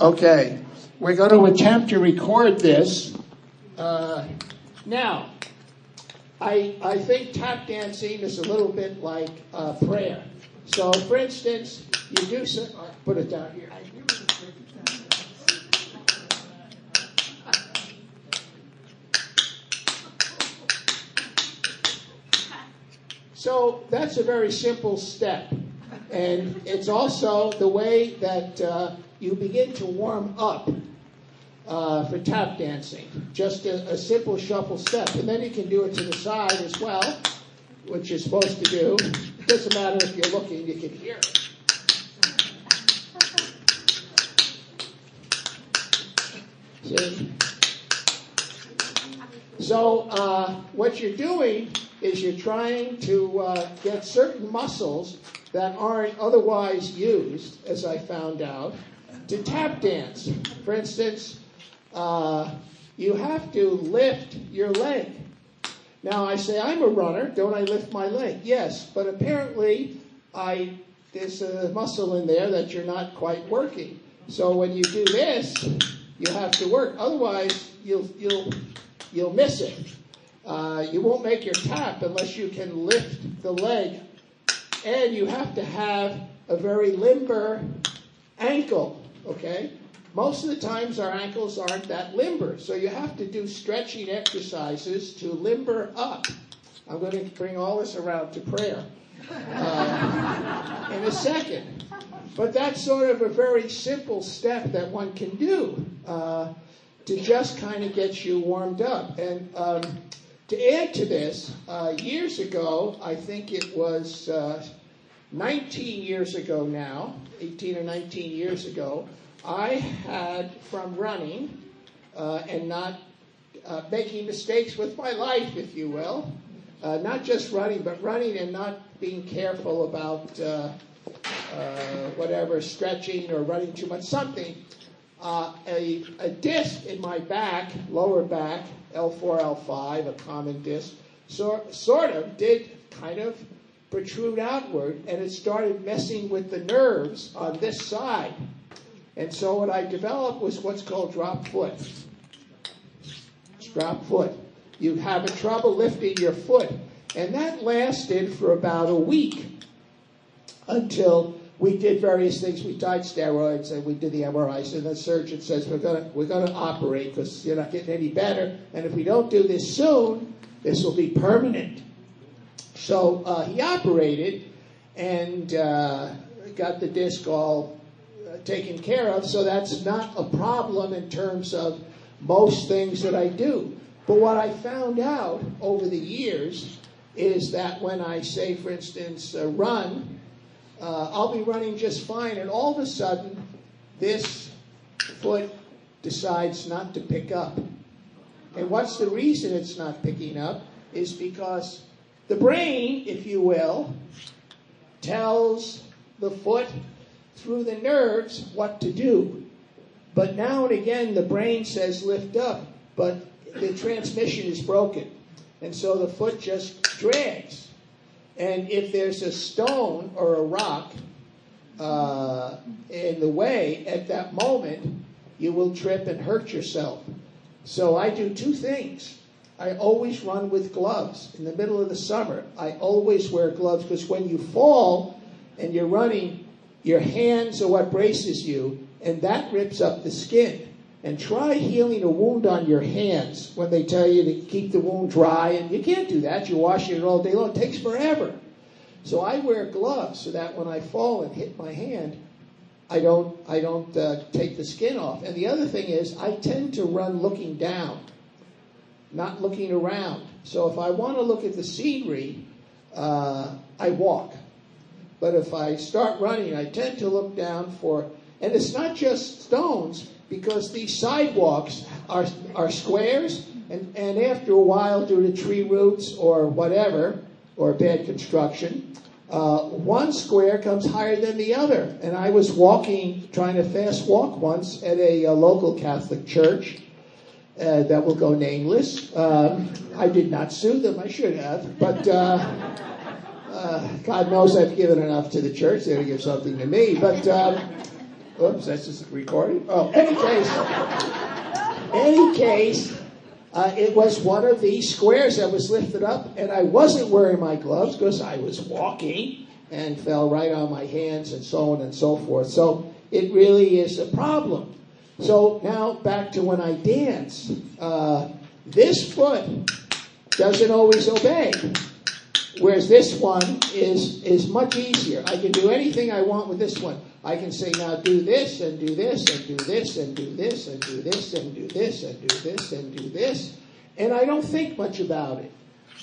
Okay, we're going to attempt to record this. Now, I think tap dancing is a little bit like prayer. So, for instance, you do some... put it down here. So that's a very simple step. And it's also the way that you begin to warm up for tap dancing. Just a simple shuffle step. And then you can do it to the side as well, which you're supposed to do. It doesn't matter if you're looking, you can hear it. See? So what you're doing is you're trying to get certain muscles that aren't otherwise used, as I found out, to tap dance. For instance, you have to lift your leg. Now, I say, I'm a runner. Don't I lift my leg? Yes, but apparently there's a muscle in there that you're not quite working. So when you do this, you have to work. Otherwise, you'll miss it. You won't make your tap unless you can lift the leg. And you have to have a very limber ankle, okay? Most of the times our ankles aren't that limber, so you have to do stretching exercises to limber up. I'm going to bring all this around to prayer in a second. But that's sort of a very simple step that one can do to just kind of get you warmed up. And to add to this, years ago, I think it was 19 years ago now, 18 or 19 years ago, I had, from running and not making mistakes with my life, if you will, not just running, but running and not being careful about whatever, stretching or running too much, something, a disc in my back, lower back, L4, L5, a common disc, sort of did kind of protrude outward, and it started messing with the nerves on this side. And so what I developed was what's called drop foot. Drop foot. You have trouble lifting your foot. And that lasted for about a week until we did various things. We tried steroids and we did the MRIs, and the surgeon says, we're gonna operate because you're not getting any better. And if we don't do this soon, this will be permanent. So he operated and got the disc all taken care of, so that's not a problem in terms of most things that I do. But what I found out over the years is that when I say, for instance, run, I'll be running just fine, and all of a sudden, this foot decides not to pick up. And what's the reason it's not picking up is because the brain, if you will, tells the foot through the nerves what to do. But now and again, the brain says lift up, but the transmission is broken. And so the foot just drags. And if there's a stone or a rock in the way at that moment, you will trip and hurt yourself. So I do two things. I always run with gloves. In the middle of the summer, I always wear gloves because when you fall and you're running, your hands are what braces you, and that rips up the skin. And try healing a wound on your hands when they tell you to keep the wound dry, and you can't do that. You're washing it all day long. It takes forever. So I wear gloves so that when I fall and hit my hand, I don't take the skin off. And the other thing is I tend to run looking down, not looking around. So if I want to look at the scenery, I walk. But if I start running, I tend to look down for, and it's not just stones, because these sidewalks are squares, and after a while, due to tree roots or whatever, or bad construction, one square comes higher than the other. And I was trying to fast walk once at a local Catholic church that will go nameless. I did not sue them, I should have, but God knows I've given enough to the church. They're going to give something to me. But Oops, that's just recording. Oh, any case, it was one of these squares that was lifted up, and I wasn't wearing my gloves because I was walking and fell right on my hands and so on and so forth. So it really is a problem. So now back to when I dance. This foot doesn't always obey, whereas this one is much easier. I can do anything I want with this one. I can say, now do this and do this and do this and do this and do this and do this and do this and do this. And I don't think much about it.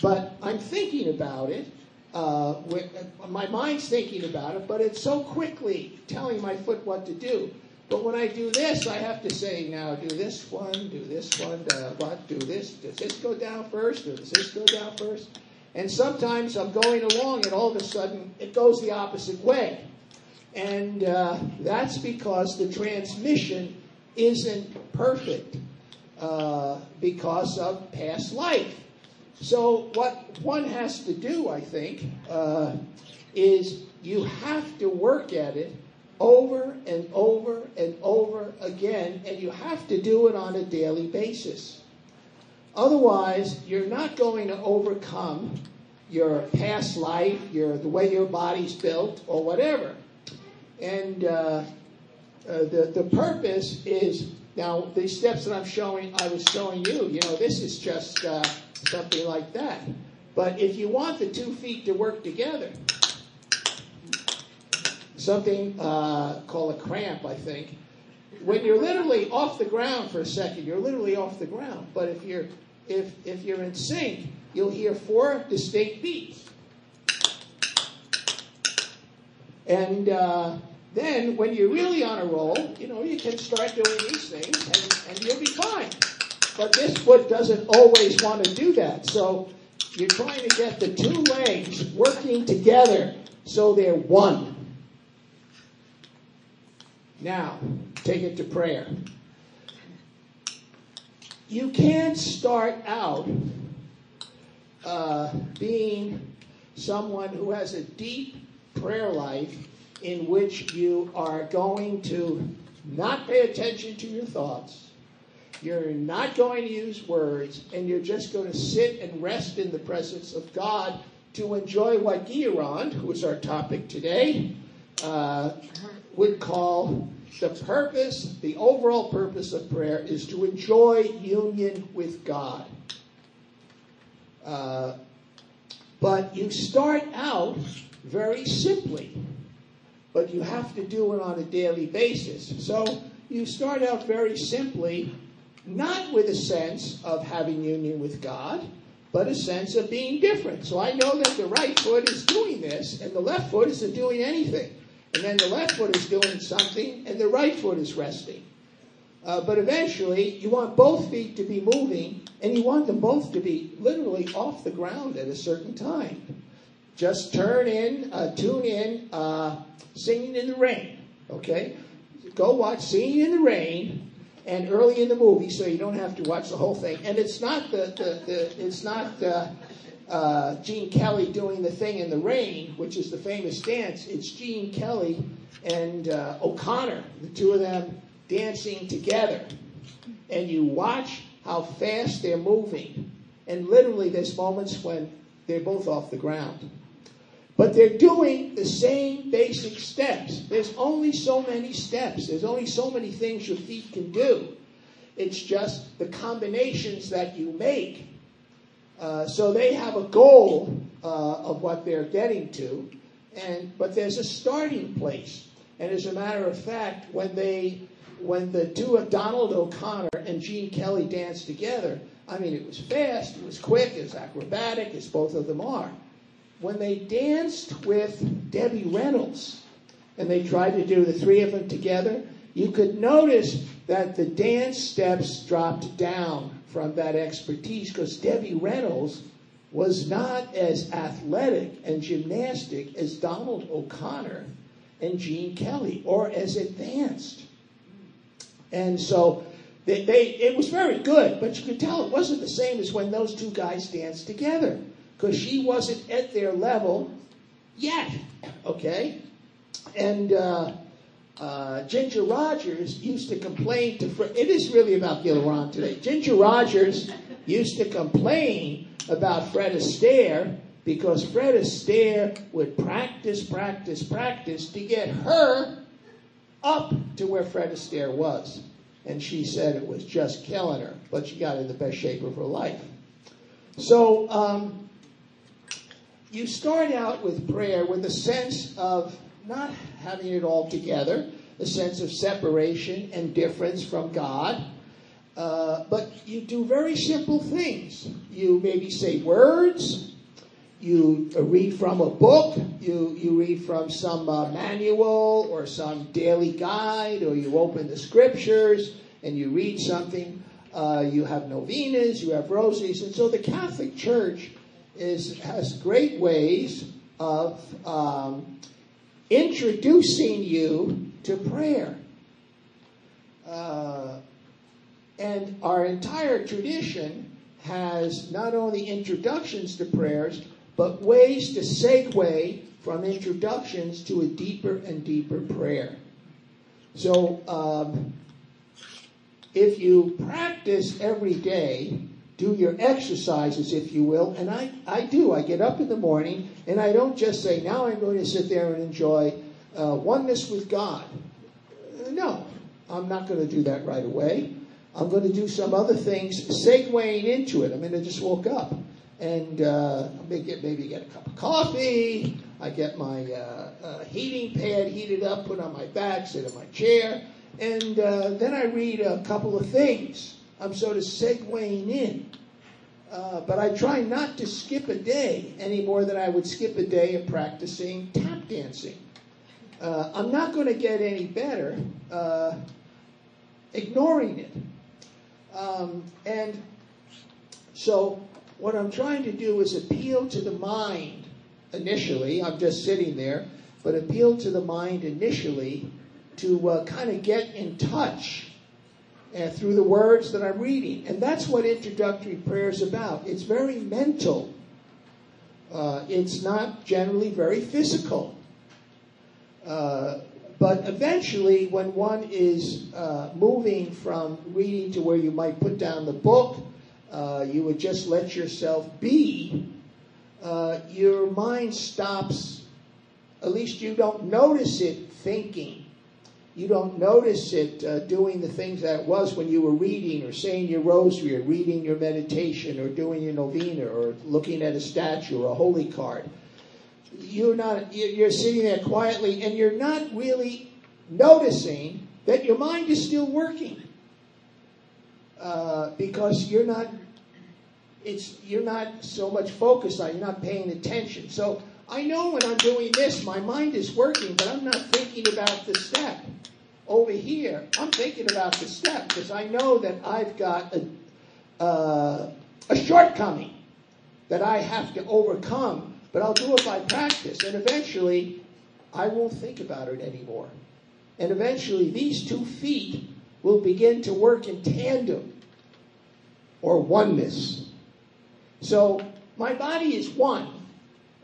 But I'm thinking about it. My mind's thinking about it, but it's so quickly telling my foot what to do. But when I do this, I have to say, now do this one, do this one, do this. Does this go down first, or does this go down first? And sometimes I'm going along, and all of a sudden, it goes the opposite way. And that's because the transmission isn't perfect because of past life. So what one has to do, I think, is you have to work at it over and over and over again, and you have to do it on a daily basis. Otherwise, you're not going to overcome your past life, the way your body's built, or whatever. And the purpose is, now these steps that I was showing you, this is just something like that. But if you want the 2 feet to work together, something called a cramp, I think. When you're literally off the ground for a second, you're literally off the ground. But if you're in sync, you'll hear 4 distinct beats. And then when you're really on a roll, you can start doing these things and you'll be fine. But this foot doesn't always want to do that. So you're trying to get the 2 legs working together so they're one. Now, take it to prayer. You can't start out being someone who has a deep prayer life in which you are going to not pay attention to your thoughts. You're not going to use words, and you're just going to sit and rest in the presence of God to enjoy what Guillerand, who is our topic today, would call the overall purpose of prayer is to enjoy union with God. But you start out very simply, but you have to do it on a daily basis. So you start out very simply, not with a sense of having union with God, but a sense of being different. So I know that the right foot is doing this, and the left foot isn't doing anything. And then the left foot is doing something, and the right foot is resting. But eventually, you want both feet to be moving, and you want them both to be literally off the ground at a certain time. Just tune in, Singing in the Rain, okay? Go watch Singing in the Rain, and early in the movie, so you don't have to watch the whole thing. And it's not Gene Kelly doing the thing in the rain, which is the famous dance. It's Gene Kelly and O'Connor, the 2 of them dancing together. And you watch how fast they're moving. And literally there's moments when they're both off the ground. But they're doing the same basic steps. There's only so many steps. There's only so many things your feet can do. It's just the combinations that you make. So they have a goal of what they're getting to, but there's a starting place. And as a matter of fact, when the 2 of Donald O'Connor and Gene Kelly danced together, I mean, it was fast, it was quick, it was acrobatic, as both of them are. When they danced with Debbie Reynolds, and they tried to do the 3 of them together, you could notice that the dance steps dropped down from that expertise, because Debbie Reynolds was not as athletic and gymnastic as Donald O'Connor and Gene Kelly, or as advanced. And so it was very good, but you could tell it wasn't the same as when those 2 guys danced together, because she wasn't at their level yet, okay? And Ginger Rogers used to complain to Fred. It is really about Guillerand today. Ginger Rogers used to complain about Fred Astaire because Fred Astaire would practice to get her up to where Fred Astaire was. And she said it was just killing her, but she got in the best shape of her life. So you start out with prayer with a sense of not having it all together, a sense of separation and difference from God. But you do very simple things. You maybe say words. You read from a book. You read from some manual or some daily guide, or you open the scriptures and you read something. You have novenas, you have rosaries. And so the Catholic Church has great ways of introducing you to prayer. And our entire tradition has not only introductions to prayers, but ways to segue from introductions to a deeper and deeper prayer. So if you practice every day, do your exercises, if you will, and I do. I get up in the morning, and I don't just say, now I'm going to sit there and enjoy oneness with God. No, I'm not going to do that right away. I'm going to do some other things, segueing into it. I mean, I just woke up, and maybe get a cup of coffee. I get my heating pad heated up, put on my back, sit in my chair, and then I read a couple of things. I'm sort of segueing in. But I try not to skip a day any more than I would skip a day of practicing tap dancing. I'm not going to get any better ignoring it. And so what I'm trying to do is appeal to the mind initially. I'm just sitting there, but appeal to the mind initially to kind of get in touch through the words that I'm reading. And that's what introductory prayer is about. It's very mental. It's not generally very physical. But eventually, when one is moving from reading to where you might put down the book, you would just let yourself be, your mind stops, at least you don't notice it thinking. You don't notice it doing the things that it was when you were reading or saying your rosary or reading your meditation or doing your novena or looking at a statue or a holy card. You're sitting there quietly and you're not really noticing that your mind is still working because you're not so much focused on it, you're not paying attention. So I know when I'm doing this, my mind is working, but I'm not thinking about the step. Over here, I'm thinking about the step because I know that I've got a shortcoming that I have to overcome, but I'll do it by practice, and eventually I won't think about it anymore. And eventually these 2 feet will begin to work in tandem or oneness. So my body is one.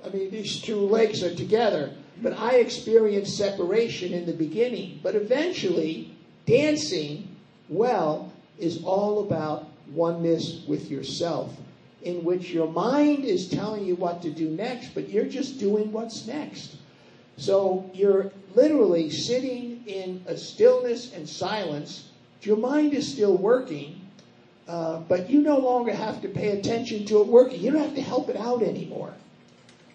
I mean, these 2 legs are together, but I experienced separation in the beginning. But eventually, dancing well is all about oneness with yourself, in which your mind is telling you what to do next, but you're just doing what's next. So you're literally sitting in a stillness and silence. Your mind is still working, but you no longer have to pay attention to it working. You don't have to help it out anymore.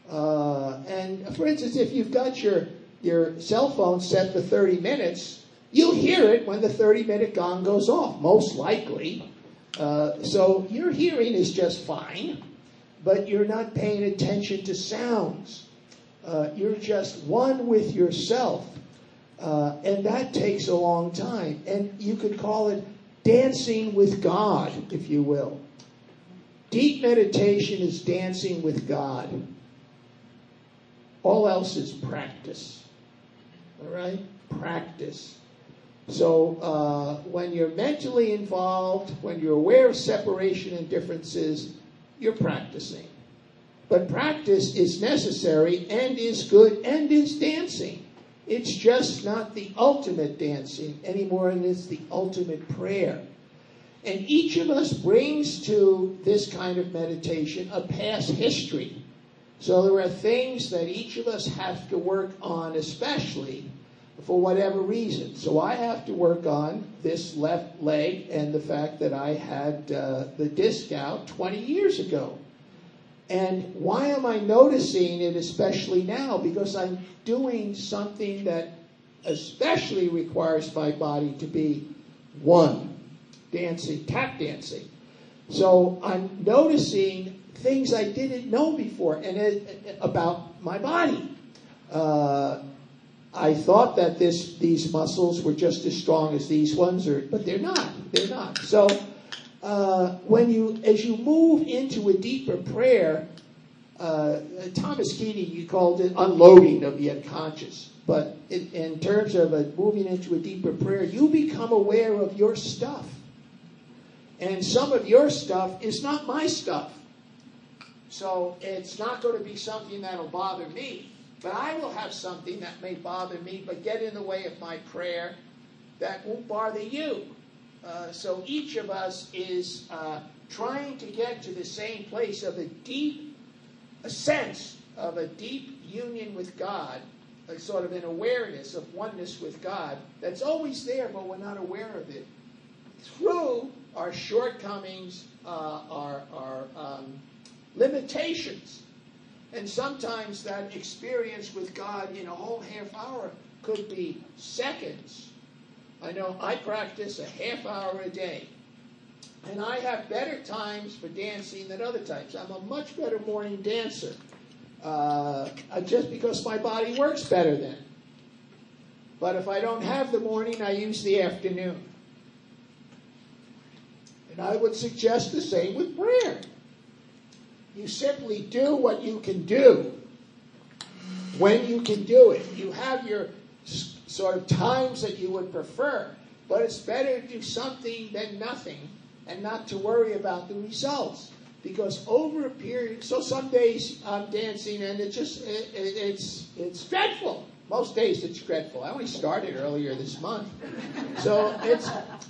And for instance, if you've got your cell phone set for 30 minutes, you'll hear it when the 30-minute gong goes off, most likely. So your hearing is just fine, but you're not paying attention to sounds. You're just one with yourself. And that takes a long time. And you could call it dancing with God, if you will. Deep meditation is dancing with God. All else is practice. All right? Practice. So when you're mentally involved, when you're aware of separation and differences, you're practicing. But practice is necessary and is good and is dancing. It's just not the ultimate dancing anymore, and it's the ultimate prayer. And each of us brings to this kind of meditation a past history. So there are things that each of us have to work on, especially for whatever reason. So I have to work on this left leg and the fact that I had the disc out 20 years ago. And why am I noticing it especially now? Because I'm doing something that especially requires my body to be one. Dancing, tap dancing. So I'm noticing things I didn't know before and about my body. I thought that these muscles were just as strong as these ones, but they're not. They're not. So as you move into a deeper prayer, Thomas Keating, you called it unloading of the unconscious. But in terms of moving into a deeper prayer, you become aware of your stuff. And some of your stuff is not my stuff. So it's not going to be something that'll bother me. But I will have something that may bother me, but get in the way of my prayer that won't bother you. So each of us is trying to get to the same place of a sense of a deep union with God, a sort of an awareness of oneness with God that's always there, but we're not aware of it. Through our shortcomings, our limitations. And sometimes that experience with God in a whole half hour could be seconds. I know I practice a half hour a day. And I have better times for dancing than other times. I'm a much better morning dancer. Just because my body works better then. But if I don't have the morning, I use the afternoon. And I would suggest the same with prayer. You simply do what you can do when you can do it. You have your sort of times that you would prefer, but it's better to do something than nothing and not to worry about the results. Because over a period, so some days I'm dancing and it's dreadful. Most days it's dreadful. I only started earlier this month. So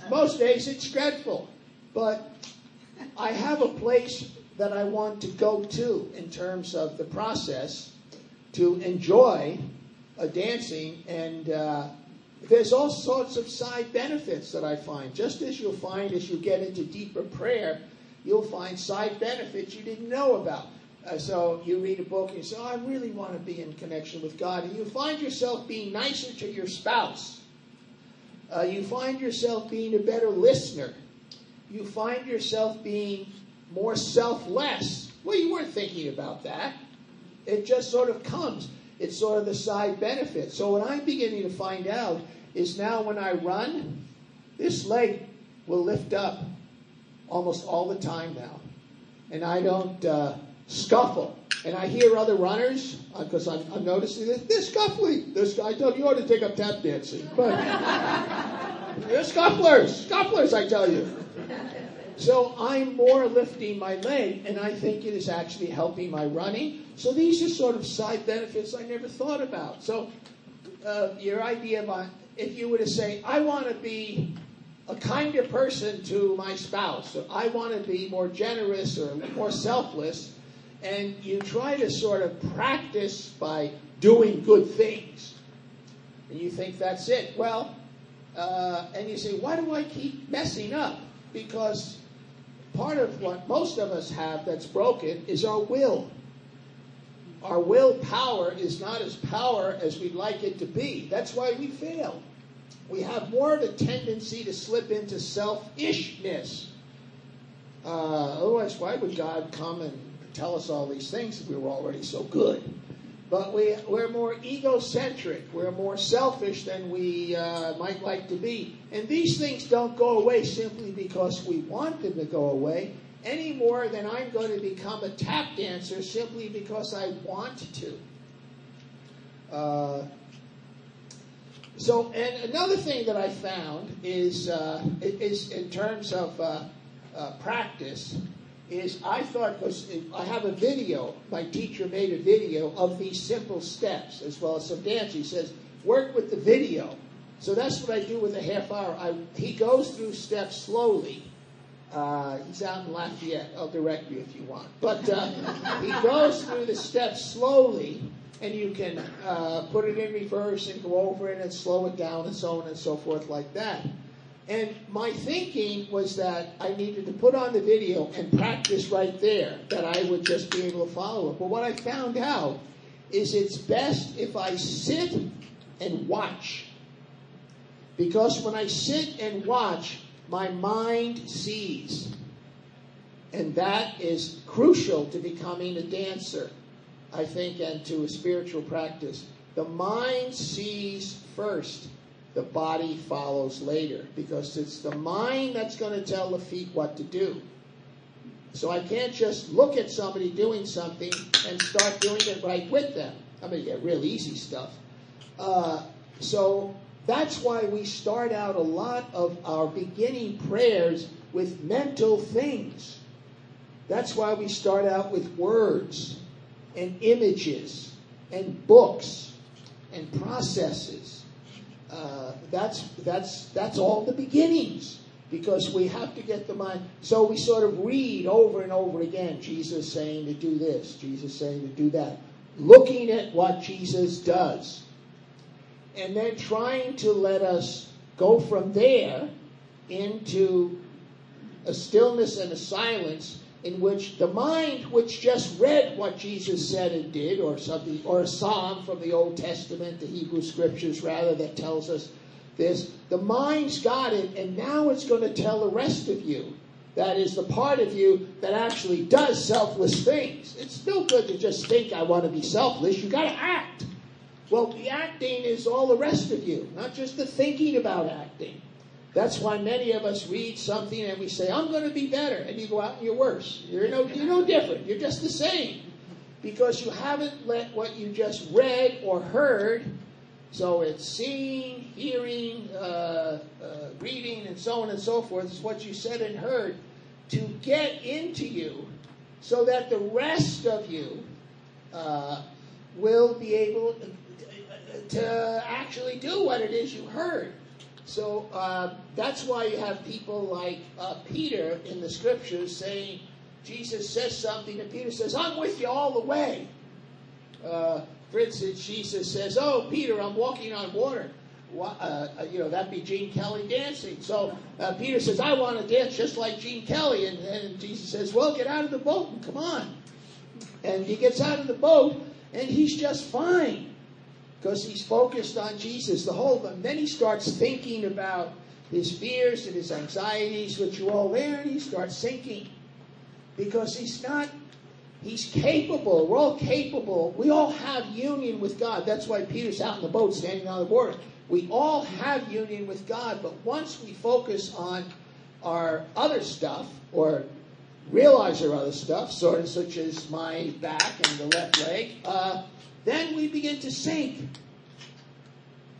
most days it's dreadful. But I have a place that I want to go to in terms of the process to enjoy dancing. And there's all sorts of side benefits that I find. Just as you'll find as you get into deeper prayer, you'll find side benefits you didn't know about. So you read a book and you say, oh, I really want to be in connection with God. And you find yourself being nicer to your spouse. You find yourself being a better listener. You find yourself being more selfless. Well, you weren't thinking about that. It just sort of comes. It's sort of the side benefit. So what I'm beginning to find out is now when I run, this leg will lift up almost all the time now. And I don't scuffle. And I hear other runners, because I'm noticing this, they're scuffling. I tell you, you ought to take up tap dancing. But they're scufflers, I tell you. So I'm more lifting my leg, and I think it is actually helping my running. So these are sort of side benefits I never thought about. So your idea of, if you were to say, I want to be a kinder person to my spouse, or I want to be more generous or more selfless, and you try to sort of practice by doing good things, and you think that's it. Well, and you say, why do I keep messing up? Because part of what most of us have that's broken is our will. Our willpower is not as power as we'd like it to be. That's why we fail. We have more of a tendency to slip into selfishness. Otherwise, why would God come and tell us all these things if we were already so good? But we're more egocentric. We're more selfish than we might like to be. And these things don't go away simply because we want them to go away, any more than I'm going to become a tap dancer simply because I want to. And another thing that I found is in terms of practice, is I thought, because I have a video, my teacher made a video of these simple steps, as well as some dance. He says, work with the video. So that's what I do with a half hour. He goes through steps slowly. He's out in Lafayette. I'll direct you if you want. But he goes through the steps slowly, and you can put it in reverse and go over it and slow it down and so on and so forth like that. And my thinking was that I needed to put on the video and practice right there, that I would just be able to follow it. But what I found out is it's best if I sit and watch. Because when I sit and watch, my mind sees. And that is crucial to becoming a dancer, I think, and to a spiritual practice. The mind sees first. The body follows later. Because it's the mind that's going to tell the feet what to do. So I can't just look at somebody doing something and start doing it right with them. I mean, yeah, real easy stuff. So that's why we start out a lot of our beginning prayers with mental things. That's why we start out with words and images and books and processes. That's all the beginnings, because we have to get the mind. So we sort of read over and over again, Jesus saying to do this, Jesus saying to do that, looking at what Jesus does. And then trying to let us go from there into a stillness and a silence in which the mind, which just read what Jesus said and did, or something, or a psalm from the Old Testament, the Hebrew Scriptures rather, that tells us this, the mind's got it, and now it's going to tell the rest of you. That is the part of you that actually does selfless things. It's no good to just think, I want to be selfless. You've got to act. Well, the acting is all the rest of you, not just the thinking about acting. That's why many of us read something and we say, I'm going to be better. And you go out and you're worse. You're no different. You're just the same. Because you haven't let what you just read or heard, so it's seeing, hearing, reading, and so on and so forth, is what you said and heard, to get into you so that the rest of you will be able to actually do what it is you heard. So that's why you have people like Peter in the Scriptures saying, Jesus says something, and Peter says, I'm with you all the way. For instance, Jesus says, oh, Peter, I'm walking on water. That'd be Gene Kelly dancing. So Peter says, I want to dance just like Gene Kelly. And Jesus says, well, get out of the boat and come on. And he gets out of the boat, and he's just fine. Because he's focused on Jesus the whole time. Then he starts thinking about his fears and his anxieties, which are all there, and he starts sinking. Because he's capable. We're all capable. We all have union with God. That's why Peter's out in the boat standing on the water. We all have union with God, but once we focus on our other stuff, or realize our other stuff, sort of such as my back and the left leg, then we begin to sink.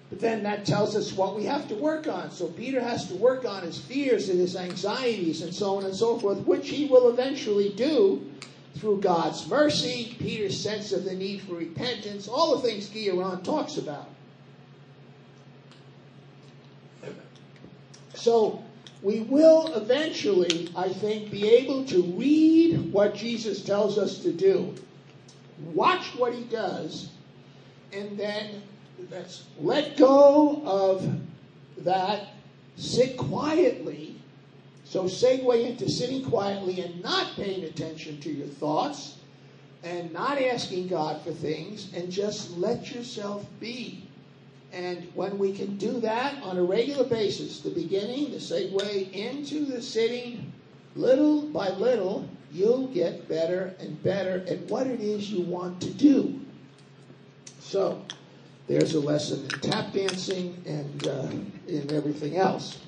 But then that tells us what we have to work on. So Peter has to work on his fears and his anxieties and so on and so forth, which he will eventually do through God's mercy, Peter's sense of the need for repentance, all the things Guillerand talks about. So we will eventually, I think, be able to read what Jesus tells us to do, watch what he does, and then let's let go of that, sit quietly. So segue into sitting quietly and not paying attention to your thoughts and not asking God for things, and just let yourself be. And when we can do that on a regular basis, the beginning, the segue into the sitting, little by little, you'll get better and better at what it is you want to do. So there's a lesson in tap dancing and in everything else.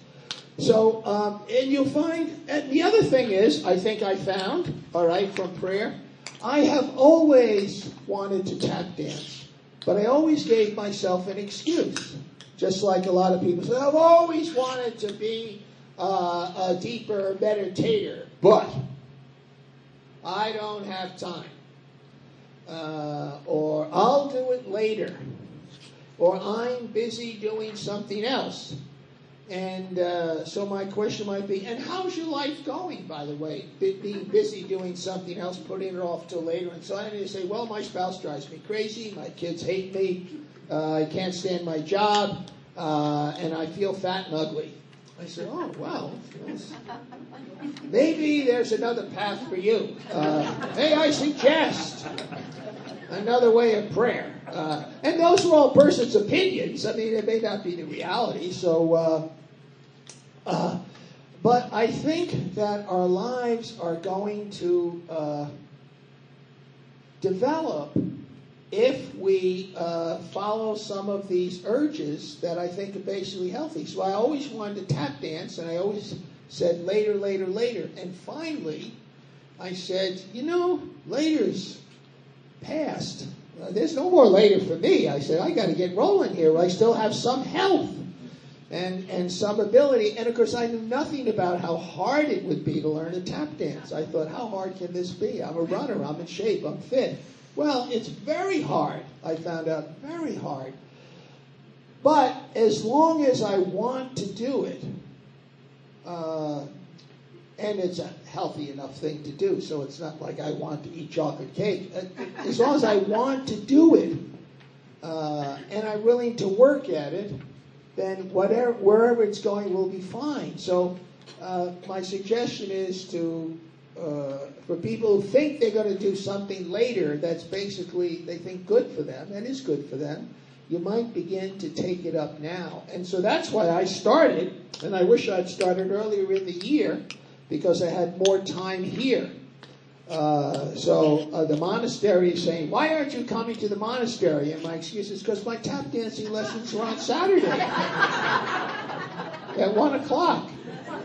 So, and you'll find, and the other thing is, I think I found, all right, from prayer, I have always wanted to tap dance, but I always gave myself an excuse. Just like a lot of people say, I've always wanted to be a deeper meditator, but I don't have time. Or I'll do it later. or I'm busy doing something else. And so my question might be, and how's your life going, by the way? Being busy doing something else, putting it off till later. And so I need to say, well, my spouse drives me crazy. My kids hate me. I can't stand my job. And I feel fat and ugly. I said, oh, well, maybe there's another path for you. May I suggest another way of prayer? And those are all person's opinions. I mean, it may not be the reality. So, but I think that our lives are going to develop if we follow some of these urges that I think are basically healthy. So I always wanted to tap dance, and I always said later, later, later. And finally, I said, later's past. There's no more later for me. I said, I got to get rolling here. I still have some health and some ability. And, of course, I knew nothing about how hard it would be to learn to tap dance. I thought, how hard can this be? I'm a runner. I'm in shape. I'm fit. Well, it's very hard. I found out very hard. But as long as I want to do it, and it's a healthy enough thing to do, so it's not like I want to eat chocolate cake. As long as I want to do it, and I'm willing to work at it, then wherever it's going will be fine. So my suggestion is to for people who think they're going to do something later that's basically they think good for them and is good for them, you might begin to take it up now. And so that's why I started, and I wish I'd started earlier in the year because I had more time here. So the monastery is saying, why aren't you coming to the monastery? And my excuse is because my tap dancing lessons are on Saturday at 1 o'clock.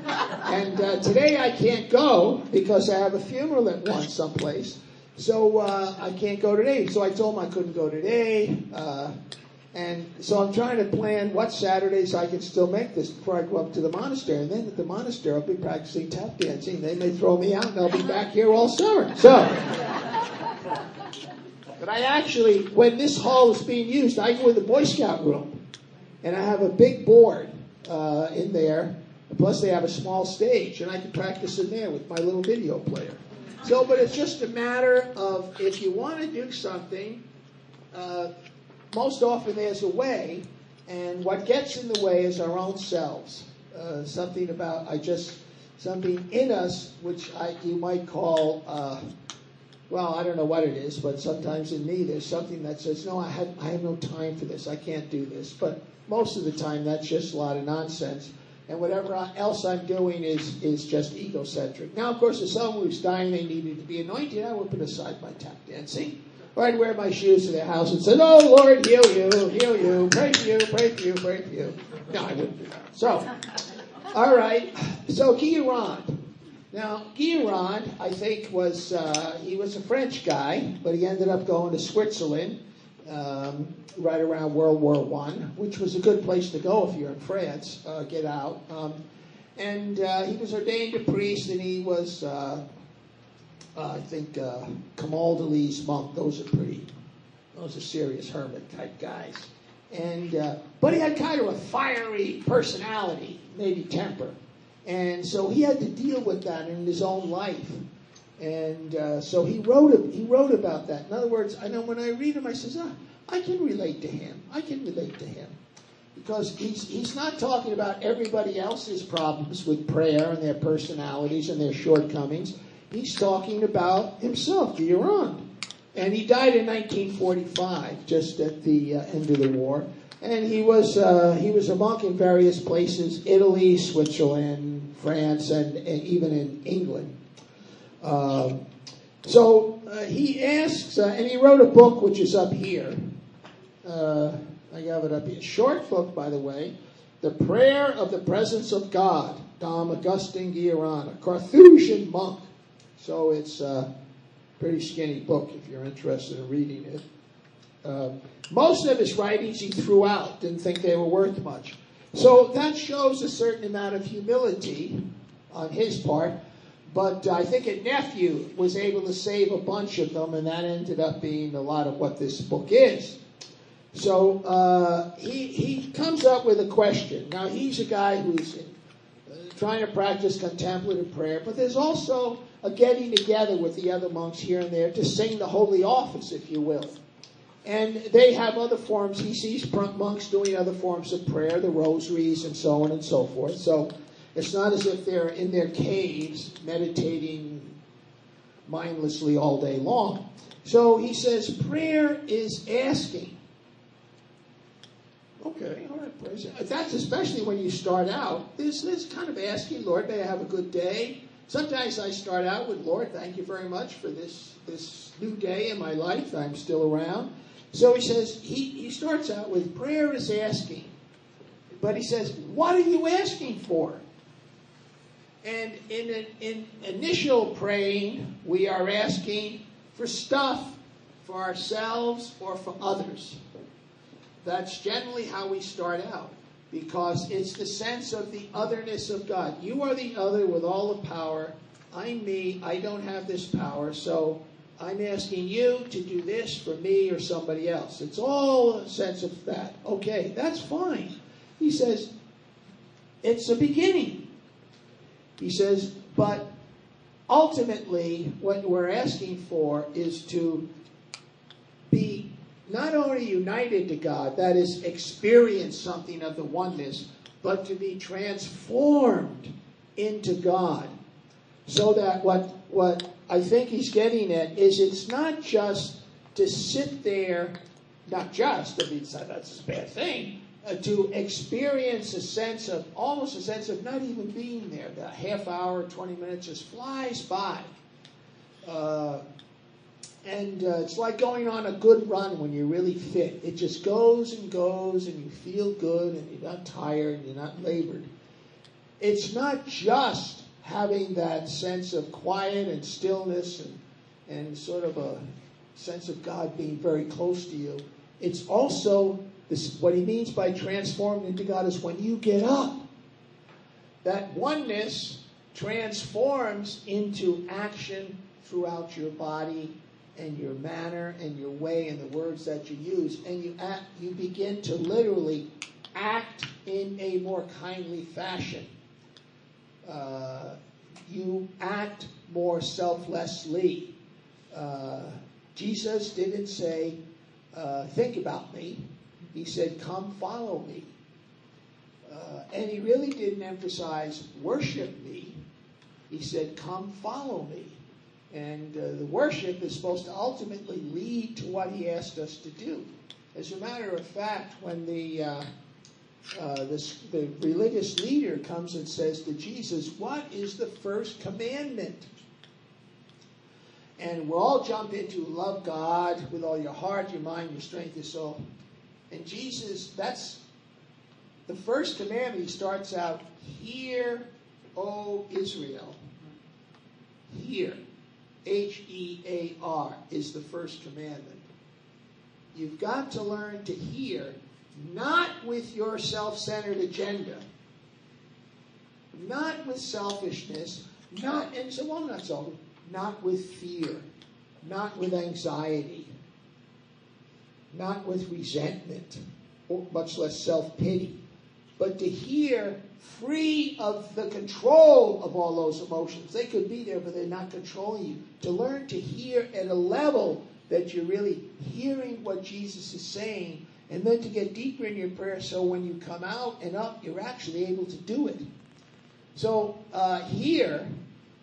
And today I can't go because I have a funeral at 1 someplace. So I can't go today. So I told him I couldn't go today. And so I'm trying to plan what Saturdays I can still make this before I go up to the monastery. And then at the monastery I'll be practicing tap dancing. They may throw me out and I'll be back here all summer. So, but I actually, when this hall is being used, I go in the Boy Scout room. And I have a big board in there. Plus they have a small stage, and I can practice in there with my little video player. So, but it's just a matter of if you want to do something, most often there's a way, and what gets in the way is our own selves. Something in us, which you might call, well, I don't know what it is, but sometimes in me there's something that says, no, I have no time for this, I can't do this. But most of the time that's just a lot of nonsense. And whatever else I'm doing is just egocentric. Now, of course, if someone who's dying, they needed to be anointed, I would put aside my tap dancing. Or I'd wear my shoes to their house and say, oh, Lord, heal you, pray for you, pray for you, pray for you. No, I wouldn't do that. So, all right. So, Guillerand. Now, Guillerand, I think, he was a French guy, but he ended up going to Switzerland right around World War I, which was a good place to go if you're in France, get out. And he was ordained a priest, and he was, I think, Camaldolese monk. Those are serious hermit-type guys. And but he had kind of a fiery personality, maybe temper. And so he had to deal with that in his own life. And so he wrote about that. In other words, I know when I read him, I says, I can relate to him. I can relate to him. Because he's not talking about everybody else's problems with prayer and their personalities and their shortcomings. He's talking about himself, Guillerand. And he died in 1945, just at the end of the war. And he was a monk in various places, Italy, Switzerland, France, and even in England. So he asks, and he wrote a book which is up here. I have it up here. Short book, by the way. The Prayer of the Presence of God, Dom Augustin Guillerand, a Carthusian monk. So it's a pretty skinny book if you're interested in reading it. Most of his writings he threw out, didn't think they were worth much. So that shows a certain amount of humility on his part. But I think a nephew was able to save a bunch of them, and that ended up being a lot of what this book is. So he comes up with a question. Now, he's a guy who's trying to practice contemplative prayer, but there's also a getting together with the other monks here and there to sing the holy office, if you will. And they have other forms. He sees monks doing other forms of prayer, the rosaries and so on and so forth. So it's not as if they're in their caves meditating mindlessly all day long. So he says, prayer is asking. Okay, all right, praise God. That's especially when you start out. This kind of asking, Lord, may I have a good day? Sometimes I start out with, Lord, thank you very much for this new day in my life. I'm still around. So he says, he starts out with, prayer is asking. But he says, what are you asking for? And in initial praying, we are asking for stuff for ourselves or for others. That's generally how we start out, because it's the sense of the otherness of God. You are the other with all the power. I'm me. I don't have this power, so I'm asking you to do this for me or somebody else. It's all a sense of that. Okay, that's fine. He says, it's a beginning. He says, but ultimately, what we're asking for is to be not only united to God, that is, experience something of the oneness, but to be transformed into God. So that what I think he's getting at is it's not just to sit there, not just, I mean, that's a bad thing, to experience almost a sense of not even being there. The half hour, 20 minutes just flies by. And it's like going on a good run when you're really fit. It just goes and goes, and you feel good, and you're not tired, and you're not labored. It's not just having that sense of quiet and stillness and sort of a sense of God being very close to you. It's also, what he means by transformed into God is when you get up. That oneness transforms into action throughout your body and your manner and your way and the words that you use. And you begin to literally act in a more kindly fashion. You act more selflessly. Jesus didn't say, think about me. He said, come follow me. And he really didn't emphasize worship me. He said, come follow me. And the worship is supposed to ultimately lead to what he asked us to do. As a matter of fact, when the religious leader comes and says to Jesus, what is the first commandment? And we'll all jump into love God with all your heart, your mind, your strength, your soul. And Jesus, that's the first commandment. He starts out, hear, O Israel. Hear. H-E-A-R is the first commandment. You've got to learn to hear, not with your self-centered agenda, not with selfishness, not with fear, not with anxiety, not with resentment, or much less self-pity, but to hear free of the control of all those emotions. They could be there, but they're not controlling you. To learn to hear at a level that you're really hearing what Jesus is saying, and then to get deeper in your prayer so when you come out and up, you're actually able to do it. So hear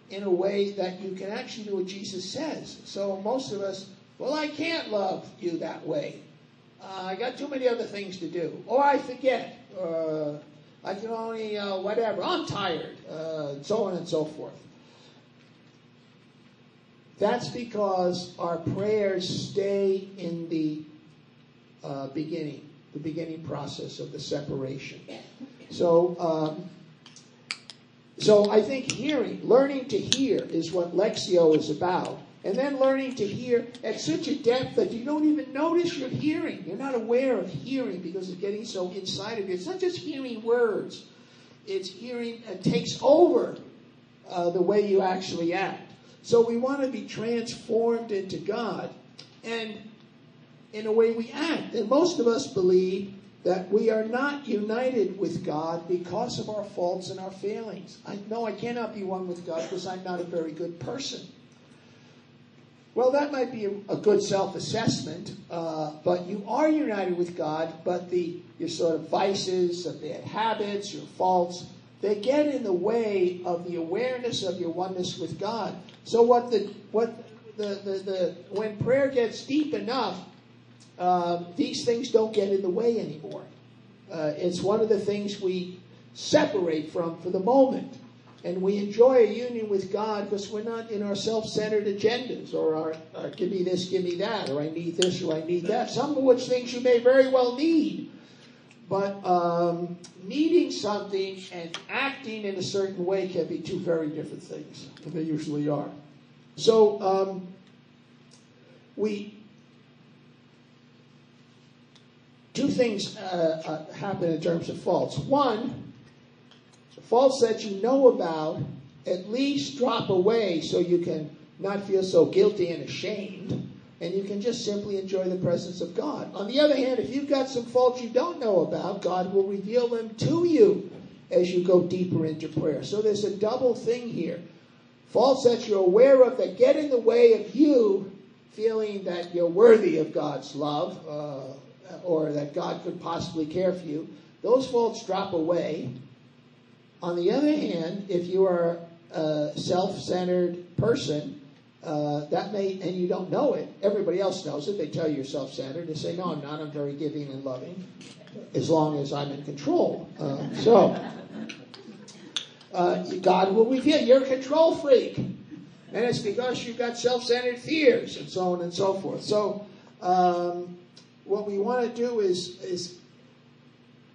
in a way that you can actually do what Jesus says. So most of us, well, I can't love you that way. I got too many other things to do. Or I forget. I can only, whatever, I'm tired, so on and so forth. That's because our prayers stay in the beginning process of the separation. So I think learning to hear is what Lectio is about. And then learning to hear at such a depth that you don't even notice you're hearing. You're not aware of hearing because it's getting so inside of you. It's not just hearing words. It's hearing, it takes over the way you actually act. So we want to be transformed into God. And in the way we act. And most of us believe that we are not united with God because of our faults and our failings. I cannot be one with God because I'm not a very good person. Well, that might be a good self-assessment, but you are united with God, but your sort of vices, your bad habits, your faults, they get in the way of the awareness of your oneness with God. So when prayer gets deep enough, these things don't get in the way anymore. It's one of the things we separate from for the moment. And we enjoy a union with God because we're not in our self-centered agendas or our give me this, give me that, or I need this, or I need that. Some of which things you may very well need. But needing something and acting in a certain way can be two very different things. And they usually are. So two things happen in terms of faults. One, faults that you know about, at least drop away so you can not feel so guilty and ashamed, and you can just simply enjoy the presence of God. On the other hand, if you've got some faults you don't know about, God will reveal them to you as you go deeper into prayer. So there's a double thing here. Faults that you're aware of that get in the way of you feeling that you're worthy of God's love, or that God could possibly care for you. Those faults drop away. On the other hand, if you are a self-centered person, and you don't know it, everybody else knows it. They tell you you're self-centered. They say, no, I'm not. I'm very giving and loving, as long as I'm in control. God will reveal you're a control freak. And it's because you've got self-centered fears, and so on and so forth. So what we want to do is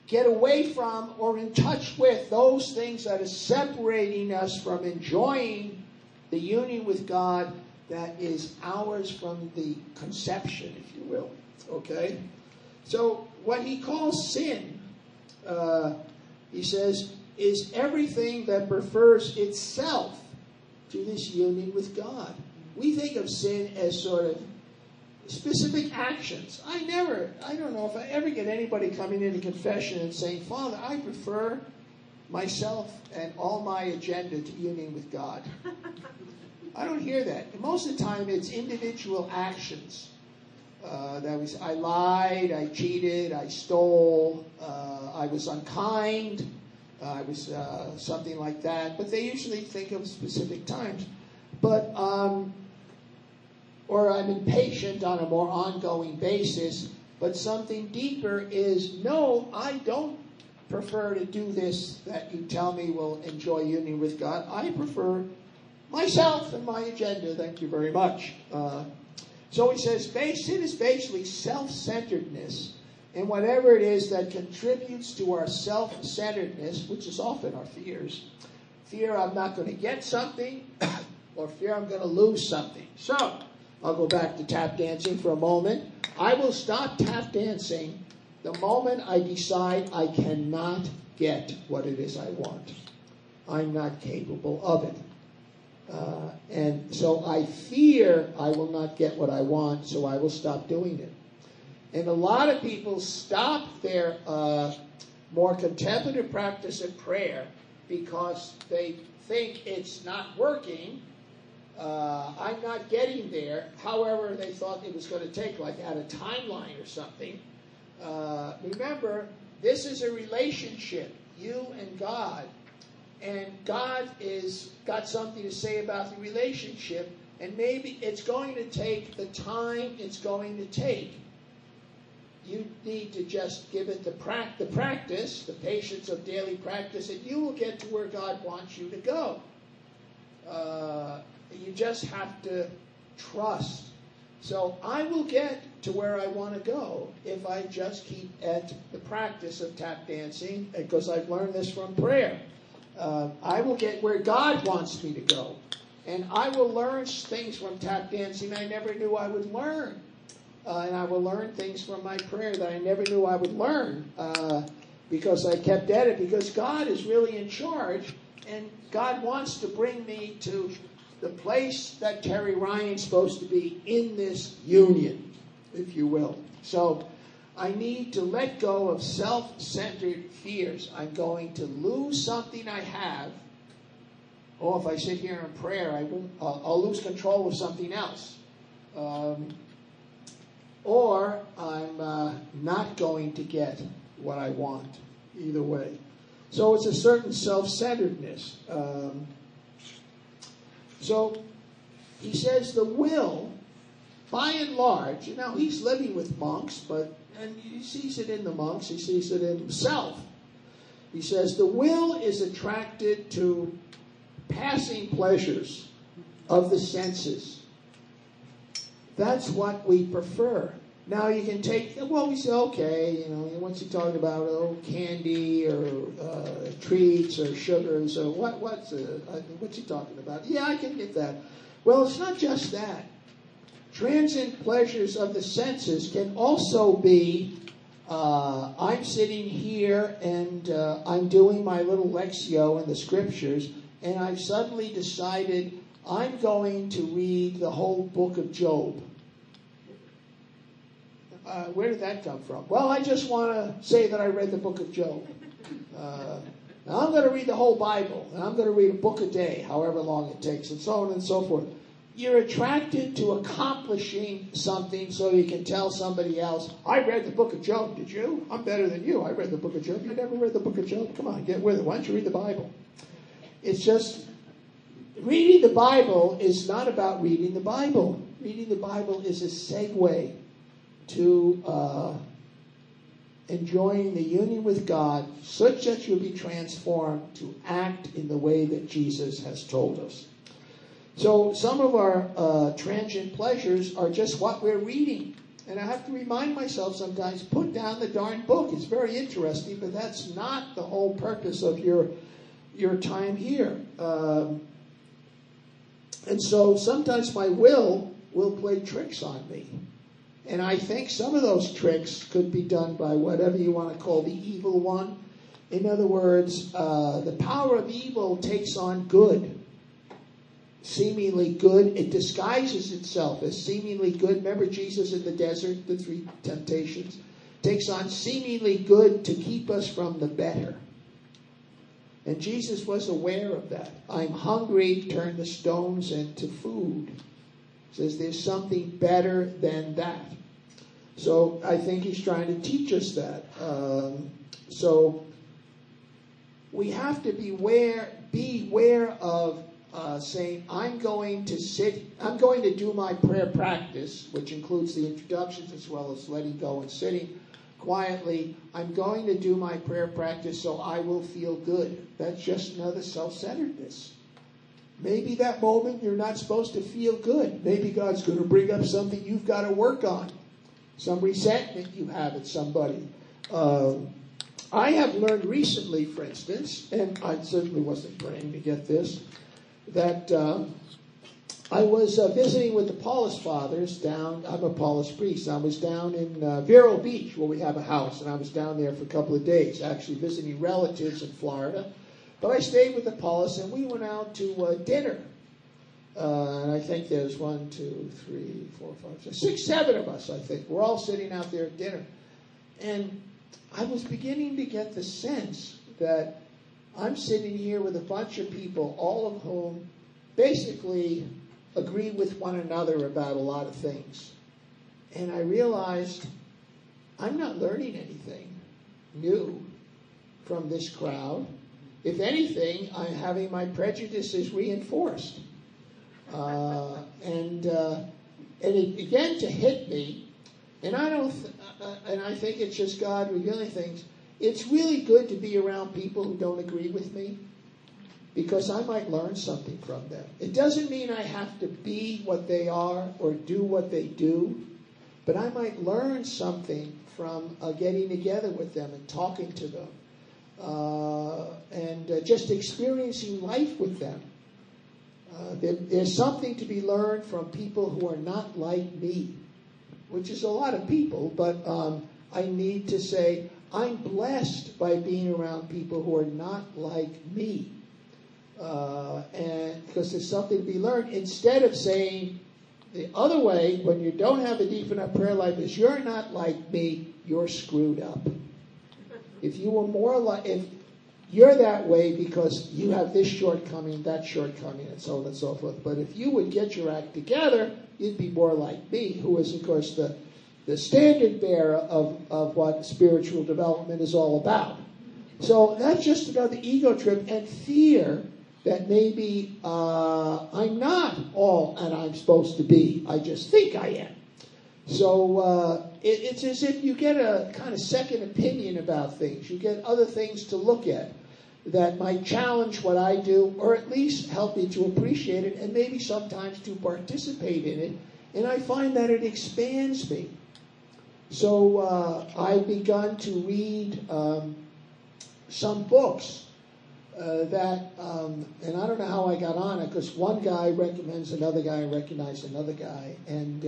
get away from or in touch with those things that are separating us from enjoying the union with God that is ours from the conception, if you will. Okay? So what he calls sin, he says, is everything that prefers itself to this union with God. We think of sin as sort of specific actions. I don't know if I ever get anybody coming into confession and saying, Father, I prefer myself and all my agenda to union with God. I don't hear that. Most of the time it's individual actions. I lied, I cheated, I stole, I was unkind, I was something like that. But they usually think of specific times. But or I'm impatient on a more ongoing basis, but something deeper is, no, I don't prefer to do this that you tell me will enjoy union with God. I prefer myself and my agenda, thank you very much. So he says, sin is basically self-centeredness, and whatever it is that contributes to our self-centeredness, which is often our fears. Fear I'm not going to get something, or fear I'm going to lose something. So, I'll go back to tap dancing for a moment. I will stop tap dancing the moment I decide I cannot get what it is I want. I'm not capable of it. And so I fear I will not get what I want, so I will stop doing it. And a lot of people stop their more contemplative practice of prayer because they think it's not working. I'm not getting there. However, they thought it was going to take, like at a timeline or something. Remember, this is a relationship, you and God. And God is got something to say about the relationship, and maybe it's going to take the time it's going to take. You need to just give it the practice, the patience of daily practice, and you will get to where God wants you to go. You just have to trust. So I will get to where I want to go if I just keep at the practice of tap dancing, because I've learned this from prayer. I will get where God wants me to go. And I will learn things from tap dancing I never knew I would learn. And I will learn things from my prayer that I never knew I would learn because I kept at it, because God is really in charge, and God wants to bring me to the place that Terry Ryan's supposed to be in this union. if you will. So I need to let go of self-centered fears. I'm going to lose something I have. Or if I sit here in prayer, I'll lose control of something else. Or I'm not going to get what I want. Either way. So it's a certain self-centeredness. So he says the will, by and large, now he's living with monks, and he sees it in the monks, he sees it in himself. He says the will is attracted to passing pleasures of the senses. That's what we prefer. Now you can take, well, we say, okay, what's he talking about? Oh, candy or treats or sugars or what's he talking about? Yeah, I can get that. Well, it's not just that. Transient pleasures of the senses can also be, I'm sitting here and I'm doing my little Lectio in the scriptures, and I've suddenly decided I'm going to read the whole book of Job. Where did that come from? Well, I just want to say that I read the book of Job. Now I'm going to read the whole Bible, and I'm going to read a book a day, however long it takes, and so on and so forth. You're attracted to accomplishing something so you can tell somebody else, I read the book of Job. Did you? I'm better than you. I read the book of Job. You never read the book of Job? Come on, get with it. Why don't you read the Bible? It's just, reading the Bible is not about reading the Bible. Reading the Bible is a segue to enjoying the union with God such that you'll be transformed to act in the way that Jesus has told us. So some of our transient pleasures are just what we're reading. And I have to remind myself sometimes, put down the darn book. It's very interesting, but that's not the whole purpose of your time here. And so sometimes my will play tricks on me. And I think some of those tricks could be done by whatever you want to call the evil one. In other words, the power of evil takes on good. Seemingly good. It disguises itself as seemingly good. Remember Jesus in the desert, the 3 temptations? Takes on seemingly good to keep us from the better. And Jesus was aware of that. I'm hungry, turn the stones into food. Says there's something better than that. So I think he's trying to teach us that. So we have to beware of saying, I'm going to do my prayer practice, which includes the introductions as well as letting go and sitting quietly. I'm going to do my prayer practice so I will feel good. That's just another self-centeredness. Maybe that moment you're not supposed to feel good. Maybe God's going to bring up something you've got to work on. Some resentment you have at somebody. I have learned recently, for instance, and I certainly wasn't praying to get this, that I was visiting with the Paulist Fathers down, I'm a Paulist priest, I was down in Vero Beach where we have a house, and I was down there for a couple of days, actually visiting relatives in Florida. But I stayed with the Paulists, and we went out to dinner. And I think there's 1, 2, 3, 4, 5, 6, 7 of us, I think. We're all sitting out there at dinner. And I was beginning to get the sense that I'm sitting here with a bunch of people, all of whom basically agree with one another about a lot of things. And I realized I'm not learning anything new from this crowd. If anything, I'm having my prejudices reinforced. And it began to hit me, and I think it's just God revealing things. It's really good to be around people who don't agree with me, because I might learn something from them. It doesn't mean I have to be what they are or do what they do, but I might learn something from getting together with them and talking to them, and just experiencing life with them. There's something to be learned from people who are not like me, which is a lot of people, but I need to say I'm blessed by being around people who are not like me. And because there's something to be learned, instead of saying The other way, when you don't have a deep enough prayer life, is you're not like me, you're screwed up. If you were more like, if you're that way because you have this shortcoming, that shortcoming, and so on and so forth. But if you would get your act together, you'd be more like me, who is, of course, the standard bearer of what spiritual development is all about. So that's just another ego trip and fear that maybe I'm not all that I'm supposed to be. I just think I am. So it's as if you get a kind of second opinion about things. You get other things to look at that might challenge what I do, or at least help me to appreciate it, and maybe sometimes to participate in it. And I find that it expands me. So I've begun to read some books that, and I don't know how I got on it, because one guy recommends another guy, and recognized another guy, and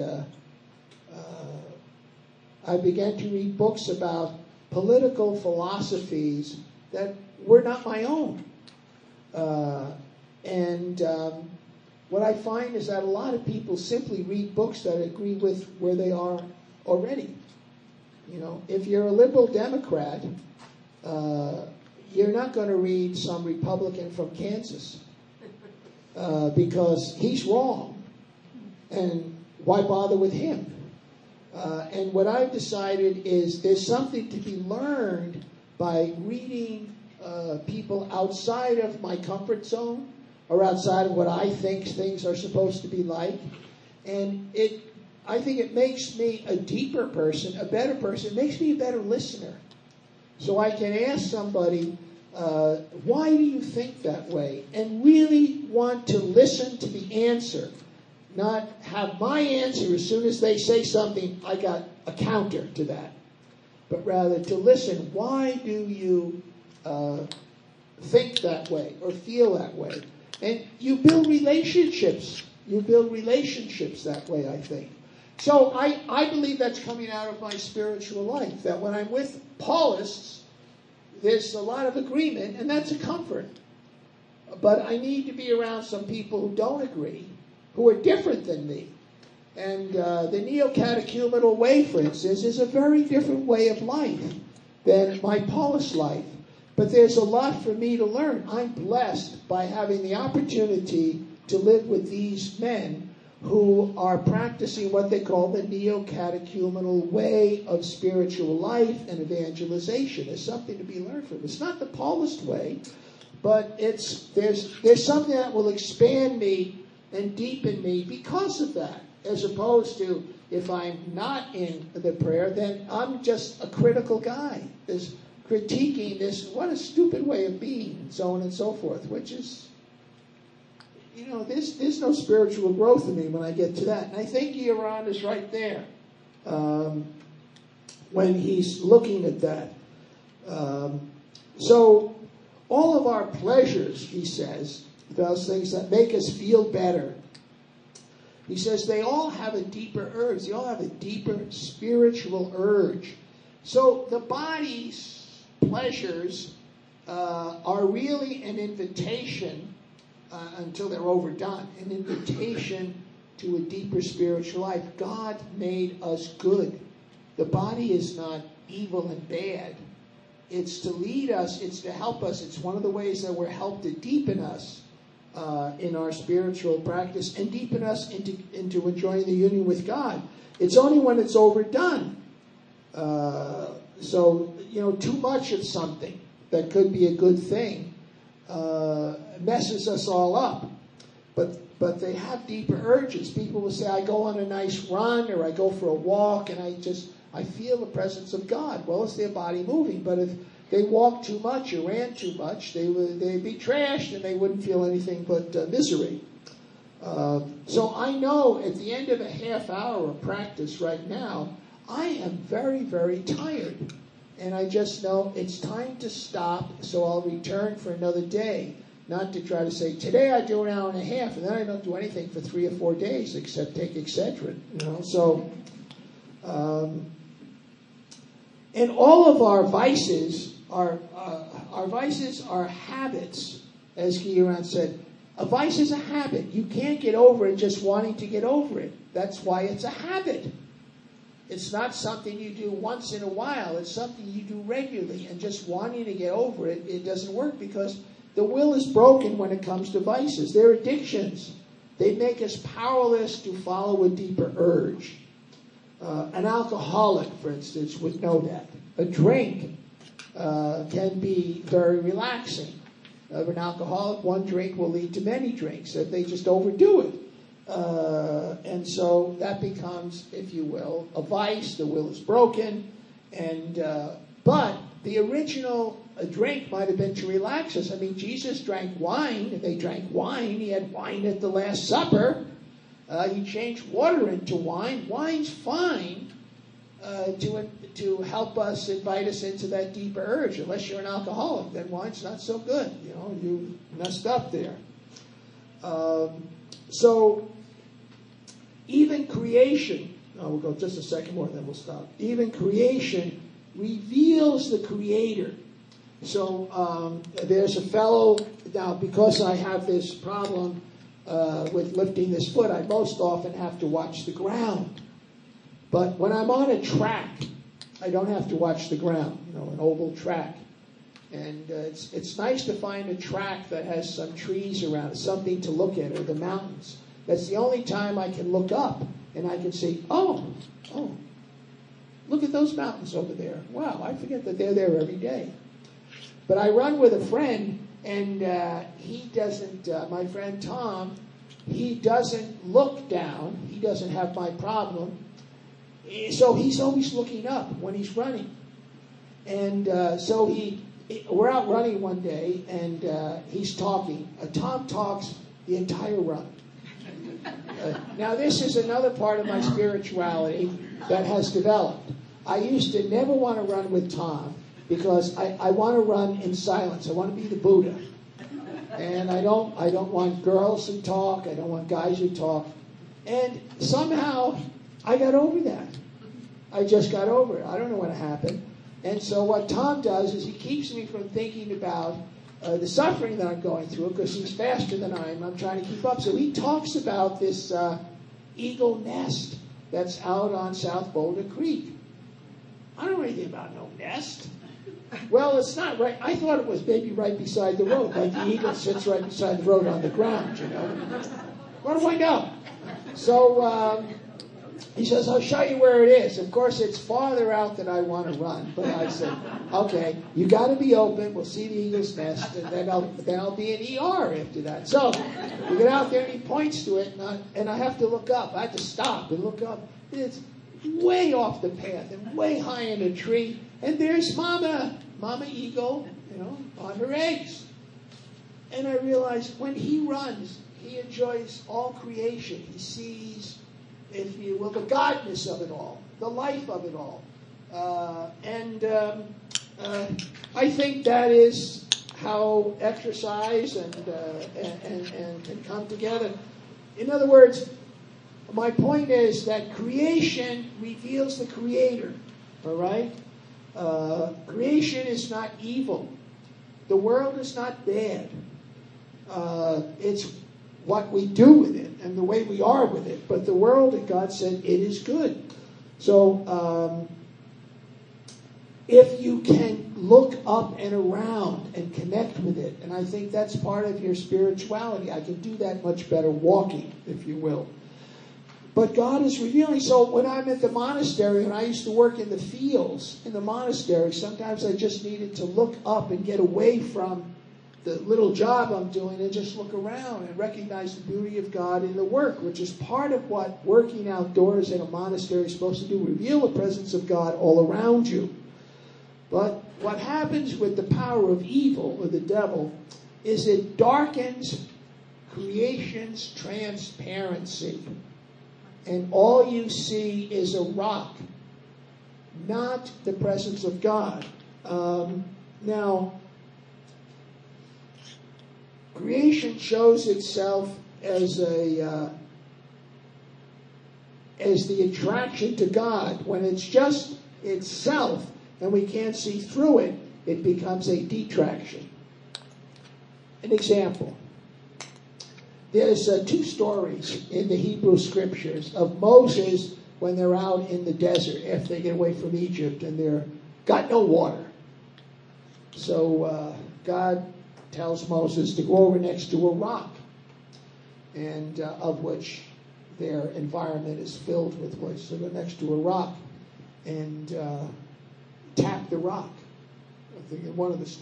I began to read books about political philosophies that were not my own. What I find is that a lot of people simply read books that agree with where they are already. You know, if you're a liberal Democrat, you're not going to read some Republican from Kansas because he's wrong, and why bother with him? And what I've decided is there's something to be learned by reading people outside of my comfort zone or outside of what I think things are supposed to be like. And I think it makes me a deeper person, a better person. It makes me a better listener. So I can ask somebody, why do you think that way? And really want to listen to the answer. Not have my answer as soon as they say something, I got a counter to that. But rather to listen, why do you think that way or feel that way? And you build relationships. You build relationships that way, I think. So I believe that's coming out of my spiritual life, that when I'm with Paulists, there's a lot of agreement, and that's a comfort. But I need to be around some people who don't agree, who are different than me. And the neo-catechumenal way, for instance, is a very different way of life than my Paulist life. But there's a lot for me to learn. I'm blessed by having the opportunity to live with these men who are practicing what they call the neo-catechumenal way of spiritual life and evangelization. There's something to be learned from it. It's not the Paulist way, but there's something that will expand me and deepen me because of that, as opposed to if I'm not in the prayer, then I'm just a critical guy. There's critiquing this, what a stupid way of being, and so on and so forth, which is, you know, there's no spiritual growth in me when I get to that. And I think Guillerand is right there when he's looking at that. So all of our pleasures, he says, those things that make us feel better, he says they all have a deeper urge. They all have a deeper spiritual urge. So the body's pleasures are really an invitation, until they're overdone, an invitation to a deeper spiritual life. God made us good. The body is not evil and bad. It's to lead us. It's to help us. It's one of the ways that we're helped to deepen us in our spiritual practice and deepen us into enjoying the union with God. It's only when it's overdone. So, you know, too much of something that could be a good thing messes us all up. But they have deeper urges. People will say, I go on a nice run or I go for a walk and I feel the presence of God. Well, it's their body moving. But if they walked too much or ran too much, they'd be trashed and they wouldn't feel anything but misery. So I know at the end of a half hour of practice right now, I am very, very tired. And I just know it's time to stop, so I'll return for another day. Not to try to say, today I do an hour and a half, and then I don't do anything for 3 or 4 days except take Excedrin. You know? So, and all of our vices are habits, as Guillerand said. A vice is a habit. You can't get over it just wanting to get over it. That's why it's a habit. It's not something you do once in a while. It's something you do regularly. And just wanting to get over it, it doesn't work because the will is broken when it comes to vices. They're addictions. They make us powerless to follow a deeper urge. An alcoholic, for instance, would know that. A drink can be very relaxing. Of an alcoholic, one drink will lead to many drinks if they just overdo it. And so that becomes, if you will, a vice. The will is broken. But the original drink might have been to relax us. I mean, Jesus drank wine. They drank wine. He had wine at the Last Supper. He changed water into wine. Wine's fine to help us, invite us into that deeper urge. Unless you're an alcoholic, then wine's not so good. You know, you messed up there. So even creation, we'll go just a second more, then we'll stop. Even creation reveals the Creator. So there's a fellow, now because I have this problem with lifting this foot, I most often have to watch the ground. But when I'm on a track, I don't have to watch the ground, an oval track. And it's nice to find a track that has some trees around it, something to look at, or the mountains. That's the only time I can look up and I can see, oh, look at those mountains over there. Wow, I forget that they're there every day. But I run with a friend, and he doesn't, my friend Tom, he doesn't look down. He doesn't have my problem. So he's always looking up when he's running. And so we're out running one day, and he's talking. Tom talks the entire run. Now, this is another part of my spirituality that has developed. I used to never want to run with Tom because I want to run in silence. I want to be the Buddha. And I don't want girls who talk. I don't want guys who talk. And somehow I got over that. I just got over it. I don't know what happened. And so what Tom does is he keeps me from thinking about the suffering that I'm going through because he's faster than I am. I'm trying to keep up. So he talks about this eagle nest that's out on South Boulder Creek. I don't know anything about no nest. Well, it's not right. I thought it was maybe right beside the road, like the eagle sits right beside the road on the ground, What do I know? So he says, I'll show you where it is. Of course, it's farther out than I want to run. But I said, okay, you got to be open. We'll see the eagle's nest, and then I'll be in ER after that. So we get out there, and he points to it, and I have to look up. I have to stop and look up. It's way off the path and way high in a tree. And there's Mama Eagle, on her eggs. And I realized when he runs, he enjoys all creation. He sees, if you will, the godness of it all, the life of it all. I think that is how exercise and can come together. In other words, my point is that creation reveals the Creator, all right? Creation is not evil. The world is not bad. It's what we do with it and the way we are with it. But the world, God said, it is good. So if you can look up and around and connect with it, and I think that's part of your spirituality. I can do that much better walking, if you will. But God is revealing. So when I'm at the monastery, and I used to work in the fields in the monastery, sometimes I just needed to look up and get away from the little job I'm doing and just look around and recognize the beauty of God in the work, which is part of what working outdoors in a monastery is supposed to do, reveal the presence of God all around you. But what happens with the power of evil, or the devil, is it darkens creation's transparency. And all you see is a rock, not the presence of God. Now, creation shows itself as the attraction to God. When it's just itself and we can't see through it, it becomes a detraction. An example. There's two stories in the Hebrew scriptures of Moses when they're out in the desert after they get away from Egypt and they're got no water. So God tells Moses to go over next to a rock, and of which their environment is filled with which. So go next to a rock and tap the rock. I think in one of the